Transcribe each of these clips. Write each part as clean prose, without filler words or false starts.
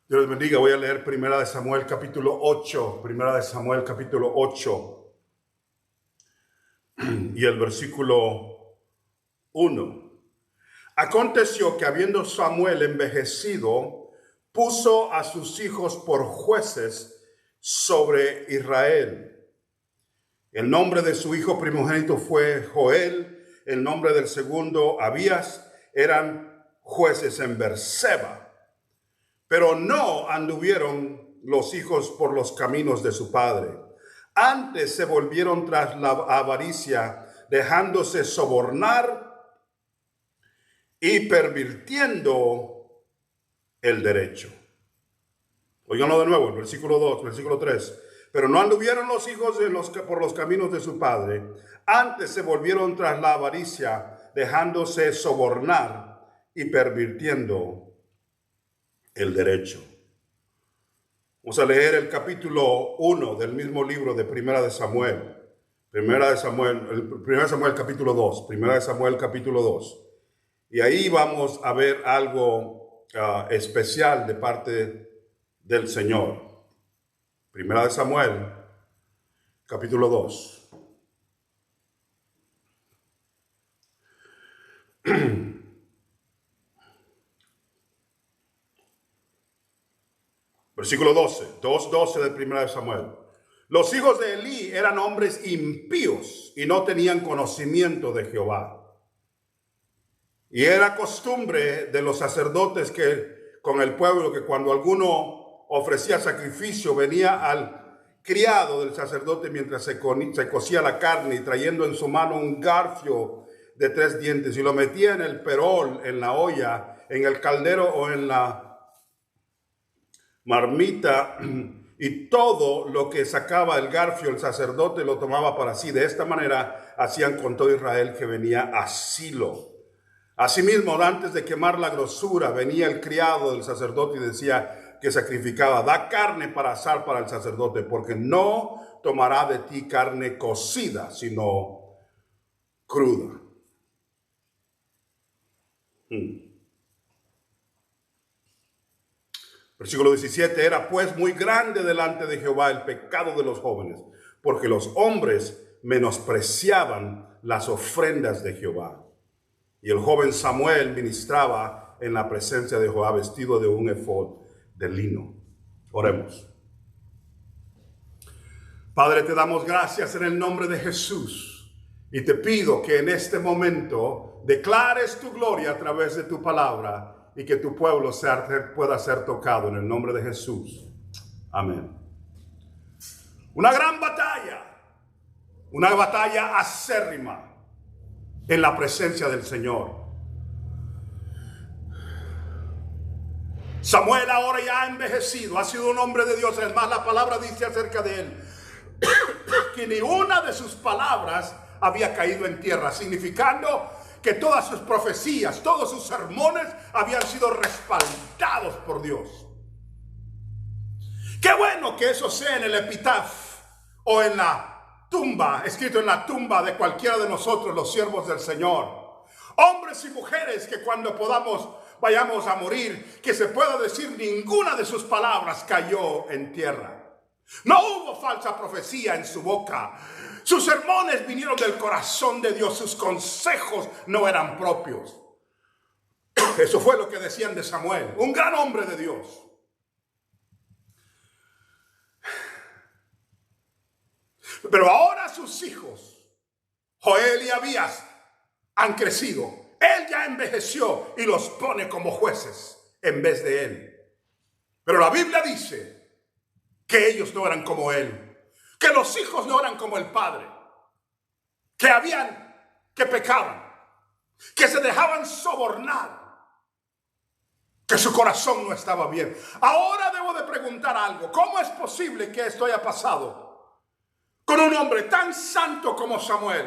Dios les bendiga. Voy a leer Primera de Samuel capítulo 8. Primera de Samuel capítulo 8 y el versículo 1. Aconteció que habiendo Samuel envejecido, puso a sus hijos por jueces sobre Israel. El nombre de su hijo primogénito fue Joel, el nombre del segundo Abías. Eran jueces en Berseba. Pero no anduvieron los hijos por los caminos de su padre. Antes se volvieron tras la avaricia, dejándose sobornar y pervirtiendo el derecho. Óiganlo de nuevo, el versículo 2, versículo 3. Pero no anduvieron los hijos por los caminos de su padre. Antes se volvieron tras la avaricia, dejándose sobornar y pervirtiendo el derecho. Vamos a leer el capítulo 1 del mismo libro de Primera de Samuel. Primera de Samuel capítulo 2. Primera de Samuel capítulo 2. Y ahí vamos a ver algo especial de parte del Señor. Primera de Samuel capítulo 2. Versículo 12, 2:12 de Primera de Samuel. Los hijos de Elí eran hombres impíos y no tenían conocimiento de Jehová. Y era costumbre de los sacerdotes que con el pueblo que cuando alguno ofrecía sacrificio venía al criado del sacerdote mientras se cocía la carne y trayendo en su mano un garfio de 3 dientes y lo metía en el perol, en la olla, en el caldero o en la marmita, y todo lo que sacaba el garfio el sacerdote lo tomaba para sí. De esta manera hacían con todo Israel que venía a Silo. Asimismo, antes de quemar la grosura, venía el criado del sacerdote y decía que sacrificaba: da carne para asar para el sacerdote, porque no tomará de ti carne cocida, sino cruda. Versículo 17, era pues muy grande delante de Jehová el pecado de los jóvenes, porque los hombres menospreciaban las ofrendas de Jehová. Y el joven Samuel ministraba en la presencia de Jehová vestido de un efod de lino. Oremos. Padre, te damos gracias en el nombre de Jesús y te pido que en este momento declares tu gloria a través de tu palabra y que tu pueblo pueda ser tocado en el nombre de Jesús. Amén. Una gran batalla acérrima en la presencia del Señor. Samuel ahora ya ha envejecido, ha sido un hombre de Dios. Es más, la palabra dice acerca de él que ni una de sus palabras había caído en tierra, significando que todas sus profecías, todos sus sermones habían sido respaldados por Dios. Qué bueno que eso sea en el epitafio o en la tumba, escrito en la tumba de cualquiera de nosotros, los siervos del Señor. Hombres y mujeres que cuando vayamos a morir, que se pueda decir ninguna de sus palabras cayó en tierra. No hubo falsa profecía en su boca. Sus sermones vinieron del corazón de Dios. Sus consejos no eran propios. Eso fue lo que decían de Samuel, un gran hombre de Dios. Pero ahora sus hijos, Joel y Abías, han crecido. Él ya envejeció y los pone como jueces en vez de él. Pero la Biblia dice que ellos no eran como él, que los hijos no eran como el padre, que pecaban, que se dejaban sobornar, que su corazón no estaba bien. Ahora debo de preguntar algo. ¿Cómo es posible que esto haya pasado con un hombre tan santo como Samuel?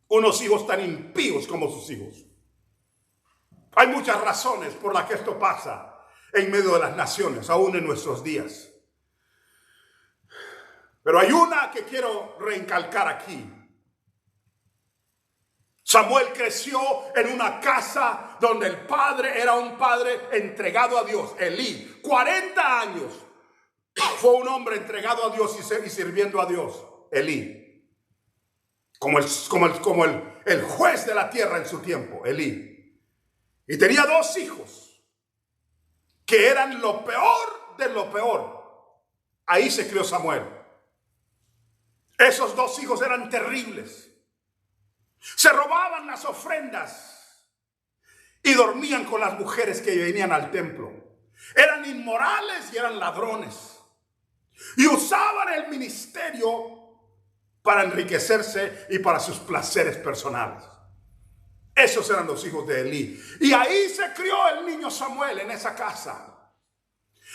Unos hijos tan impíos como sus hijos. Hay muchas razones por las que esto pasa en medio de las naciones, aún en nuestros días. Pero hay una que quiero recalcar aquí. Samuel creció en una casa donde el padre era un padre entregado a Dios. Elí, 40 años, fue un hombre entregado a Dios y sirviendo a Dios. Elí, como el juez de la tierra en su tiempo, Elí. Y tenía 2 hijos que eran lo peor de lo peor. Ahí se crió Samuel. Esos 2 hijos eran terribles. Se robaban las ofrendas y dormían con las mujeres que venían al templo. Eran inmorales y eran ladrones. Y usaban el ministerio para enriquecerse y para sus placeres personales. Esos eran los hijos de Elí. Y ahí se crió el niño Samuel, en esa casa.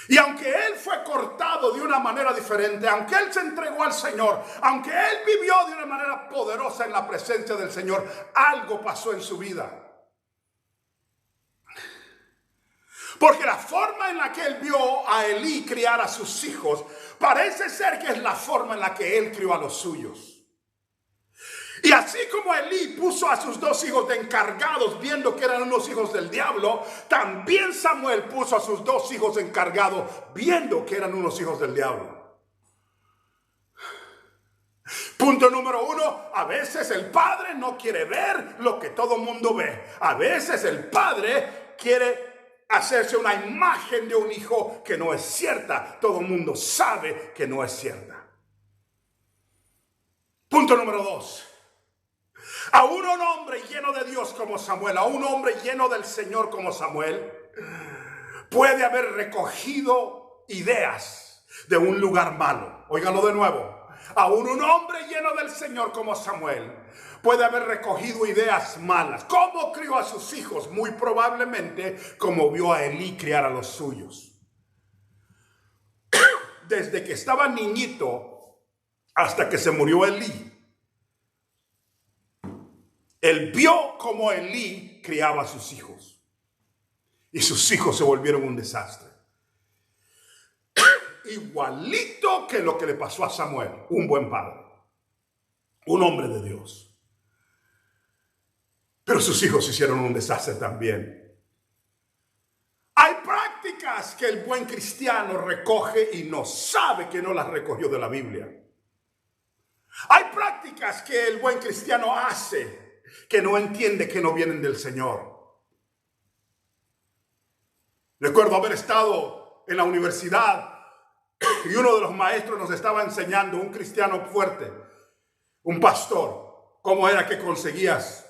Y aunque él fue cortado de una manera diferente, aunque él se entregó al Señor, aunque él vivió de una manera poderosa en la presencia del Señor, algo pasó en su vida. Porque la forma en la que él vio a Elí criar a sus hijos, parece ser que es la forma en la que él crió a los suyos. Y así como Elí puso a sus 2 hijos de encargados viendo que eran unos hijos del diablo, también Samuel puso a sus 2 hijos encargados viendo que eran unos hijos del diablo. Punto número 1, a veces el padre no quiere ver lo que todo mundo ve. A veces el padre quiere hacerse una imagen de un hijo que no es cierta. Todo el mundo sabe que no es cierta. Punto número 2. Aún un hombre lleno de Dios como Samuel, a un hombre lleno del Señor como Samuel, puede haber recogido ideas de un lugar malo. Óigalo de nuevo. Aún un hombre lleno del Señor como Samuel puede haber recogido ideas malas. ¿Cómo crió a sus hijos? Muy probablemente como vio a Elí criar a los suyos. Desde que estaba niñito hasta que se murió Elí, él vio cómo Elí criaba a sus hijos. Y sus hijos se volvieron un desastre. Igualito que lo que le pasó a Samuel, un buen padre, un hombre de Dios. Pero sus hijos hicieron un desastre también. Hay prácticas que el buen cristiano recoge y no sabe que no las recogió de la Biblia. Hay prácticas que el buen cristiano hace que no entiende que no vienen del Señor. Recuerdo haber estado en la universidad y uno de los maestros nos estaba enseñando, un cristiano fuerte, un pastor, cómo era que conseguías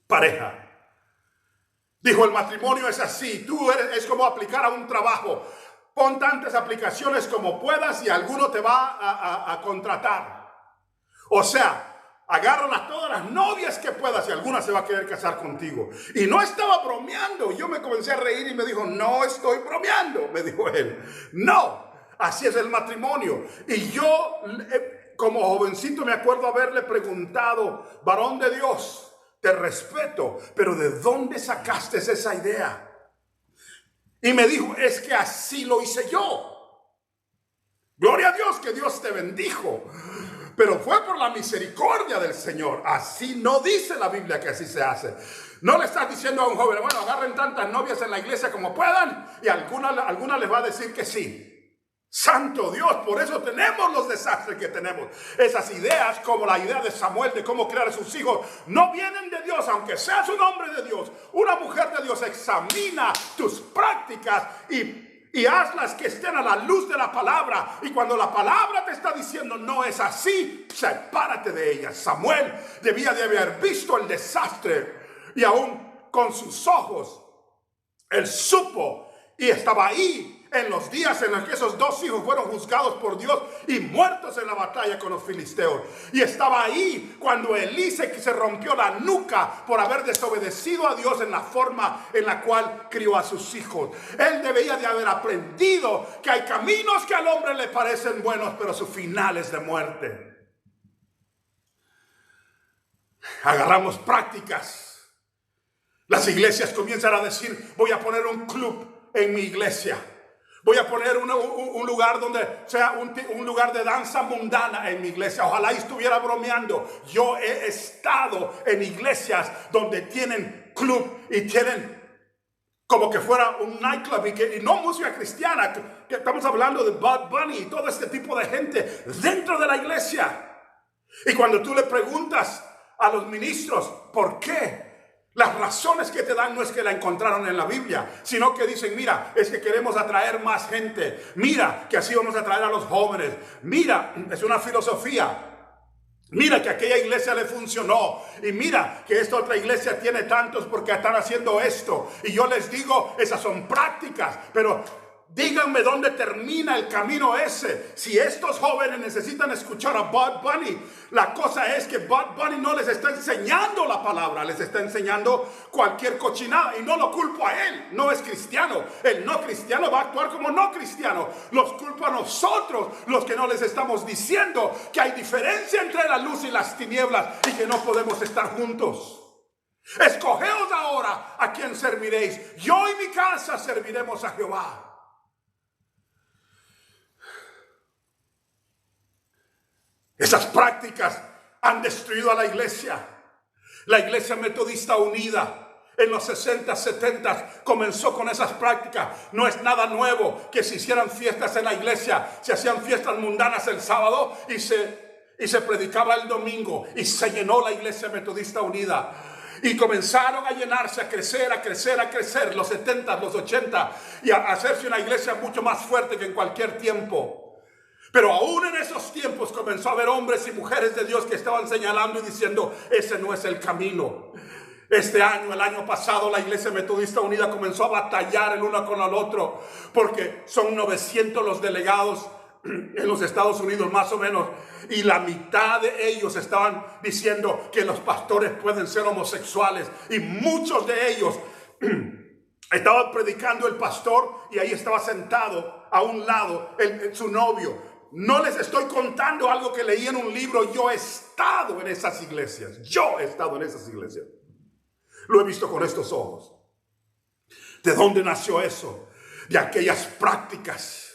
pareja. Dijo, el matrimonio es así, es como aplicar a un trabajo. Pon tantas aplicaciones como puedas y alguno te va a contratar. O sea, agarran a todas las novias que puedas y alguna se va a querer casar contigo. Y no estaba bromeando. Yo me comencé a reír y me dijo, no estoy bromeando, me dijo él. No, así es el matrimonio. Y yo, como jovencito, me acuerdo haberle preguntado, varón de Dios, te respeto, pero ¿de dónde sacaste esa idea? Y me dijo, es que así lo hice yo. Gloria a Dios que Dios te bendijo. Pero fue por la misericordia del Señor. Así no dice la Biblia que así se hace. No le estás diciendo a un joven, bueno, agarren tantas novias en la iglesia como puedan y alguna les va a decir que sí. Santo Dios, por eso tenemos los desastres que tenemos. Esas ideas, como la idea de Samuel de cómo crear a sus hijos, no vienen de Dios. Aunque seas un hombre de Dios, una mujer de Dios, examina tus prácticas y hazlas que estén a la luz de la palabra. Y cuando la palabra te está diciendo no es así, sepárate de ella. Samuel debía de haber visto el desastre y aún con sus ojos él supo y estaba ahí en los días en los que esos 2 hijos fueron juzgados por Dios y muertos en la batalla con los filisteos. Y estaba ahí cuando Elí se rompió la nuca por haber desobedecido a Dios en la forma en la cual crió a sus hijos. Él debía de haber aprendido que hay caminos que al hombre le parecen buenos, pero su final es de muerte. Agarramos prácticas. Las iglesias comienzan a decir, voy a poner un club en mi iglesia. Voy a poner un lugar donde sea un lugar de danza mundana en mi iglesia. Ojalá estuviera bromeando. Yo he estado en iglesias donde tienen club y tienen como que fuera un nightclub y no música cristiana, que estamos hablando de Bud Bunny y todo este tipo de gente dentro de la iglesia. Y cuando tú le preguntas a los ministros por qué, las razones que te dan no es que la encontraron en la Biblia, sino que dicen, mira, es que queremos atraer más gente. Mira, que así vamos a atraer a los jóvenes. Mira, es una filosofía. Mira que aquella iglesia le funcionó. Y mira que esta otra iglesia tiene tantos porque están haciendo esto. Y yo les digo, esas son prácticas, pero díganme dónde termina el camino ese. Si estos jóvenes necesitan escuchar a Bud Bunny, la cosa es que Bud Bunny no les está enseñando la palabra, les está enseñando cualquier cochinada. Y no lo culpo a él, no es cristiano. El no cristiano va a actuar como no cristiano. Los culpo a nosotros, los que no les estamos diciendo que hay diferencia entre la luz y las tinieblas y que no podemos estar juntos. Escogeos ahora a quién serviréis. Yo y mi casa serviremos a Jehová. Esas prácticas han destruido a la iglesia. La iglesia metodista unida en los 60, 70 comenzó con esas prácticas. No es nada nuevo que se hicieran fiestas en la iglesia. Se hacían fiestas mundanas el sábado y se predicaba el domingo. Y se llenó la iglesia metodista unida. Y comenzaron a llenarse, a crecer, a crecer, a crecer. Los 70, los 80. Y a hacerse una iglesia mucho más fuerte que en cualquier tiempo. Pero aún en esos tiempos comenzó a haber hombres y mujeres de Dios que estaban señalando y diciendo, ese no es el camino. Este año, el año pasado, la Iglesia Metodista Unida comenzó a batallar el uno con el otro, porque son 900 los delegados en los Estados Unidos más o menos, y la mitad de ellos estaban diciendo que los pastores pueden ser homosexuales, y muchos de ellos estaban predicando el pastor y ahí estaba sentado a un lado su novio. No les estoy contando algo que leí en un libro. Yo he estado en esas iglesias. Yo he estado en esas iglesias. Lo he visto con estos ojos. ¿De dónde nació eso? De aquellas prácticas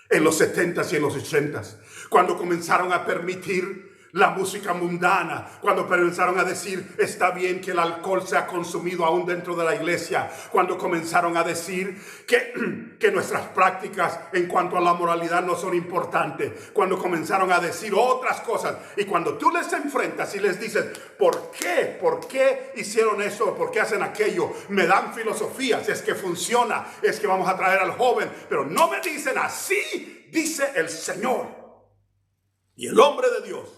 en los 70s y en los 80s. Cuando comenzaron a permitir la música mundana, cuando comenzaron a decir está bien que el alcohol sea consumido aún dentro de la iglesia, cuando comenzaron a decir que nuestras prácticas en cuanto a la moralidad no son importantes, cuando comenzaron a decir otras cosas, y cuando tú les enfrentas y les dices ¿por qué? ¿Por qué hicieron eso? ¿Por qué hacen aquello? Me dan filosofías, es que funciona, es que vamos a traer al joven, pero no me dicen así dice el Señor. Y el hombre de Dios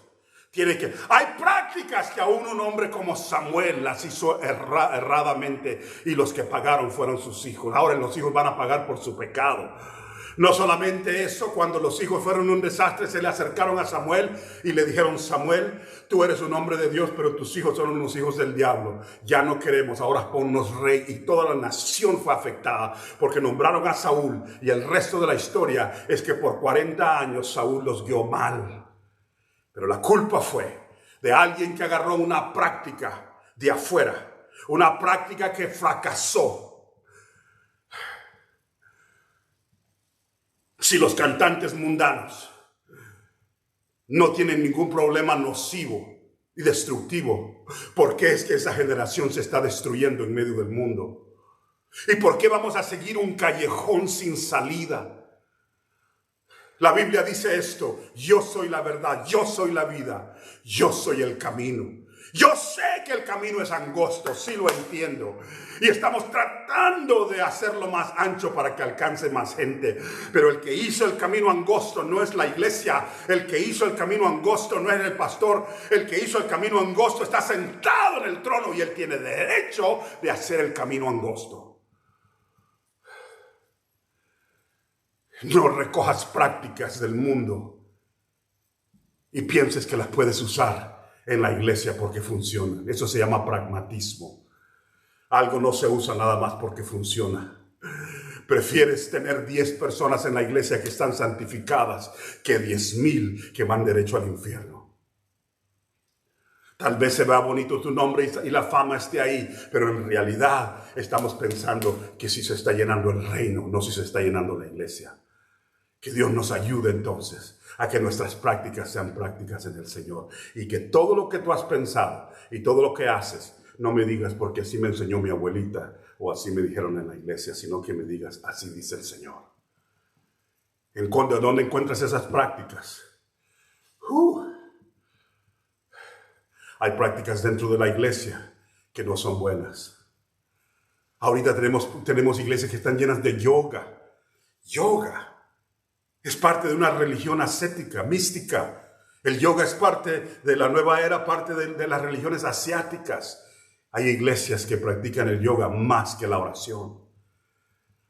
hay prácticas que aún un hombre como Samuel las hizo erradamente, y los que pagaron fueron sus hijos. Ahora los hijos van a pagar por su pecado. No solamente eso, cuando los hijos fueron un desastre, se le acercaron a Samuel y le dijeron, Samuel, tú eres un hombre de Dios, pero tus hijos son unos hijos del diablo. Ya no queremos, ahora ponnos rey. Y toda la nación fue afectada porque nombraron a Saúl, y el resto de la historia es que por 40 años Saúl los guió mal. Pero la culpa fue de alguien que agarró una práctica de afuera, una práctica que fracasó. Si los cantantes mundanos no tienen ningún problema nocivo y destructivo, ¿por qué es que esa generación se está destruyendo en medio del mundo? ¿Y por qué vamos a seguir un callejón sin salida? La Biblia dice esto: yo soy la verdad, yo soy la vida, yo soy el camino. Yo sé que el camino es angosto, sí lo entiendo. Y estamos tratando de hacerlo más ancho para que alcance más gente. Pero el que hizo el camino angosto no es la iglesia. El que hizo el camino angosto no es el pastor. El que hizo el camino angosto está sentado en el trono y él tiene derecho de hacer el camino angosto. No recojas prácticas del mundo y pienses que las puedes usar en la iglesia porque funcionan. Eso se llama pragmatismo. Algo no se usa nada más porque funciona. Prefieres tener 10 personas en la iglesia que están santificadas que 10,000 que van derecho al infierno. Tal vez se vea bonito tu nombre y la fama esté ahí, pero en realidad estamos pensando que si se está llenando el reino, no si se está llenando la iglesia. Que Dios nos ayude entonces a que nuestras prácticas sean prácticas en el Señor. Y que todo lo que tú has pensado y todo lo que haces, no me digas porque así me enseñó mi abuelita o así me dijeron en la iglesia, sino que me digas así dice el Señor. ¿Dónde encuentras esas prácticas? Hay prácticas dentro de la iglesia que no son buenas. Ahorita tenemos iglesias que están llenas de yoga. Yoga es parte de una religión ascética, mística. El yoga es parte de la nueva era, parte de las religiones asiáticas. Hay iglesias que practican el yoga más que la oración.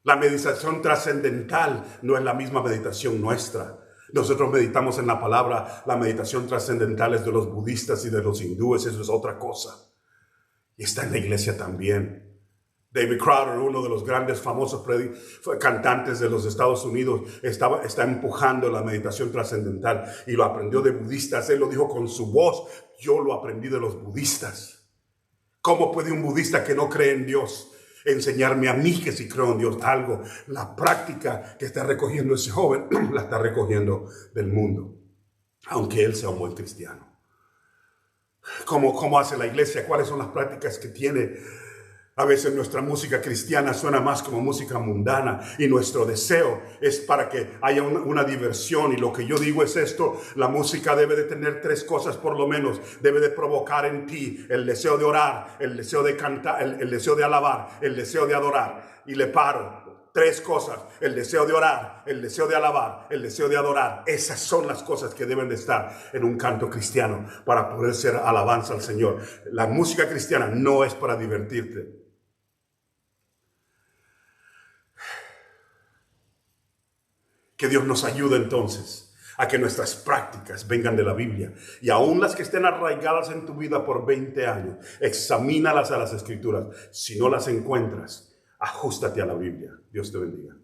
La meditación trascendental no es la misma meditación nuestra. Nosotros meditamos en la palabra, la meditación trascendental es de los budistas y de los hindúes, eso es otra cosa. Y está en la iglesia también. David Crowder, uno de los grandes famosos cantantes de los Estados Unidos, está empujando la meditación trascendental y lo aprendió de budistas. Él lo dijo con su voz, yo lo aprendí de los budistas. ¿Cómo puede un budista que no cree en Dios enseñarme a mí que sí creo en Dios algo? La práctica que está recogiendo ese joven la está recogiendo del mundo, aunque él sea un buen cristiano. ¿Cómo hace la iglesia? ¿Cuáles son las prácticas que tiene? A veces nuestra música cristiana suena más como música mundana y nuestro deseo es para que haya una diversión. Y lo que yo digo es esto: la música debe de tener 3 cosas por lo menos. Debe de provocar en ti el deseo de orar, el deseo de cantar, el deseo de alabar, el deseo de adorar. Y le paro: 3 cosas: el deseo de orar, el deseo de alabar, el deseo de adorar. Esas son las cosas que deben de estar en un canto cristiano para poder ser alabanza al Señor. La música cristiana no es para divertirte. Que Dios nos ayude entonces a que nuestras prácticas vengan de la Biblia. Y aún las que estén arraigadas en tu vida por 20 años, examínalas a las Escrituras. Si no las encuentras, ajústate a la Biblia. Dios te bendiga.